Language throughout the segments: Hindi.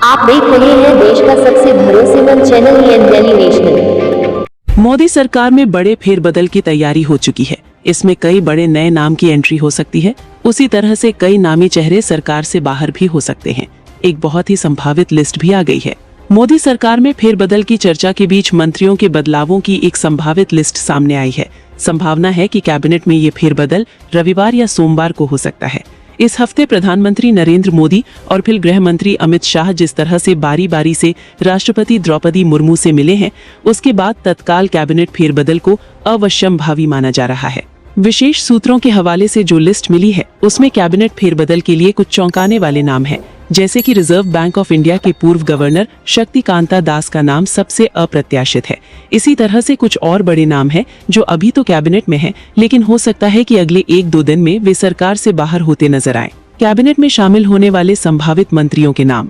आप देख रहे हैं देश का सबसे भरोसेमंद चैनल दिल्ली नेशनल। मोदी सरकार में बड़े फेरबदल की तैयारी हो चुकी है। इसमें कई बड़े नए नाम की एंट्री हो सकती है। उसी तरह से कई नामी चेहरे सरकार से बाहर भी हो सकते हैं। एक बहुत ही संभावित लिस्ट भी आ गई है। मोदी सरकार में फेरबदल की चर्चा के बीच मंत्रियों के बदलावों की एक संभावित लिस्ट सामने आई है। संभावना है कि कैबिनेट में ये फेरबदल रविवार या सोमवार को हो सकता है। इस हफ्ते प्रधानमंत्री नरेंद्र मोदी और फिर गृह मंत्री अमित शाह जिस तरह से बारी बारी से राष्ट्रपति द्रौपदी मुर्मू से मिले हैं, उसके बाद तत्काल कैबिनेट फेरबदल को अवश्यंभावी माना जा रहा है। विशेष सूत्रों के हवाले से जो लिस्ट मिली है, उसमें कैबिनेट फेरबदल के लिए कुछ चौंकाने वाले नाम हैं, जैसे कि रिजर्व बैंक ऑफ इंडिया के पूर्व गवर्नर शक्तिकांता दास का नाम सबसे अप्रत्याशित है। इसी तरह से कुछ और बड़े नाम हैं जो अभी तो कैबिनेट में हैं, लेकिन हो सकता है कि अगले 1-2 दिन में वे सरकार से बाहर होते नजर आए। कैबिनेट में शामिल होने वाले संभावित मंत्रियों के नाम।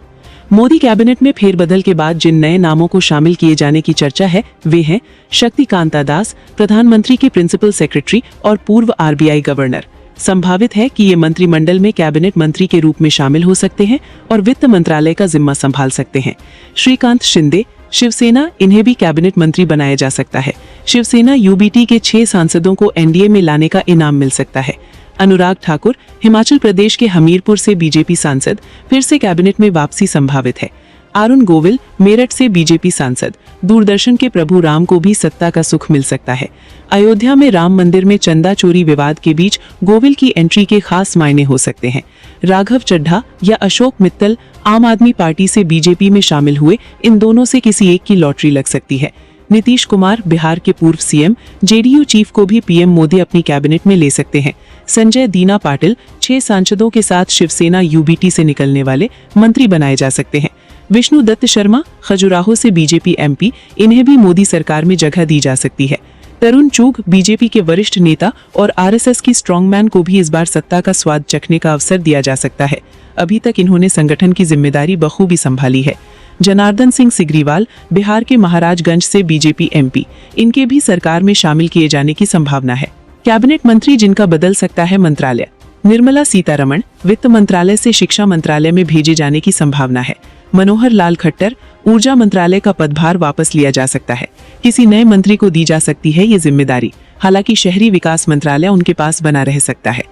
मोदी कैबिनेट में फेरबदल के बाद जिन नए नामों को शामिल किए जाने की चर्चा है, वे हैं शक्तिकांता दास, प्रधानमंत्री के प्रिंसिपल सेक्रेटरी और पूर्व RBI गवर्नर। संभावित है कि ये मंत्रिमंडल में कैबिनेट मंत्री के रूप में शामिल हो सकते हैं और वित्त मंत्रालय का जिम्मा संभाल सकते हैं। श्रीकांत शिंदे, शिवसेना, इन्हें भी कैबिनेट मंत्री बनाया जा सकता है। शिवसेना UBT के 6 सांसदों को NDA में लाने का इनाम मिल सकता है। अनुराग ठाकुर, हिमाचल प्रदेश के हमीरपुर से BJP सांसद, फिर से कैबिनेट में वापसी संभावित है। अरुण गोविल, मेरठ से BJP सांसद, दूरदर्शन के प्रभु राम को भी सत्ता का सुख मिल सकता है। अयोध्या में राम मंदिर में चंदा चोरी विवाद के बीच गोविल की एंट्री के खास मायने हो सकते हैं। राघव चड्ढा या अशोक मित्तल आम आदमी पार्टी से BJP में शामिल हुए, इन दोनों से किसी एक की लॉटरी लग सकती है। नीतीश कुमार, बिहार के पूर्व CM, JDU चीफ को भी PM मोदी अपनी कैबिनेट में ले सकते हैं। संजय दीना पाटिल 6 सांसदों के साथ शिवसेना UBT से निकलने वाले मंत्री बनाए जा सकते हैं। विष्णु दत्त शर्मा, खजुराहो से BJP MP, इन्हें भी मोदी सरकार में जगह दी जा सकती है। तरुण चूग, BJP के वरिष्ठ नेता और RSS की स्ट्रॉन्गमैन को भी इस बार सत्ता का स्वाद चखने का अवसर दिया जा सकता है। अभी तक इन्होंने संगठन की जिम्मेदारी बखूबी संभाली है। जनार्दन सिंह सिग्रीवाल, बिहार के महाराजगंज से BJP MP, इनके भी सरकार में शामिल किए जाने की संभावना है। कैबिनेट मंत्री जिनका बदल सकता है मंत्रालय। निर्मला सीतारमण, वित्त मंत्रालय से शिक्षा मंत्रालय में भेजे जाने की संभावना है। मनोहर लाल खट्टर, ऊर्जा मंत्रालय का पदभार वापस लिया जा सकता है। किसी नए मंत्री को दी जा सकती है ये जिम्मेदारी। हालांकि शहरी विकास मंत्रालय उनके पास बना रह सकता है।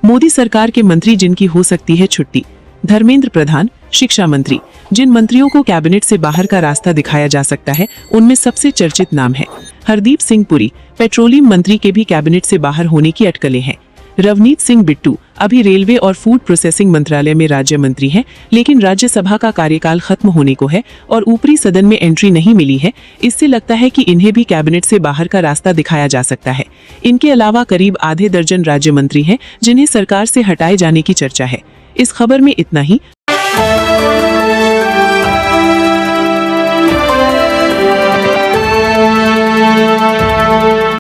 मोदी सरकार के मंत्री जिनकी हो सकती है छुट्टी। धर्मेंद्र प्रधान, शिक्षा मंत्री। जिन मंत्रियों को कैबिनेट से बाहर का रास्ता दिखाया जा सकता है, उनमें सबसे चर्चित नाम है हरदीप सिंह पुरी, पेट्रोलियम मंत्री के भी कैबिनेट से बाहर होने की अटकलें हैं। रवनीत सिंह बिट्टू अभी रेलवे और फूड प्रोसेसिंग मंत्रालय में राज्य मंत्री हैं, लेकिन राज्यसभा का कार्यकाल खत्म होने को है और ऊपरी सदन में एंट्री नहीं मिली है। इससे लगता है कि इन्हें भी कैबिनेट से बाहर का रास्ता दिखाया जा सकता है। इनके अलावा करीब आधे दर्जन राज्य मंत्री हैं जिन्हें सरकार से हटाए जाने की चर्चा है। इस खबर में इतना ही।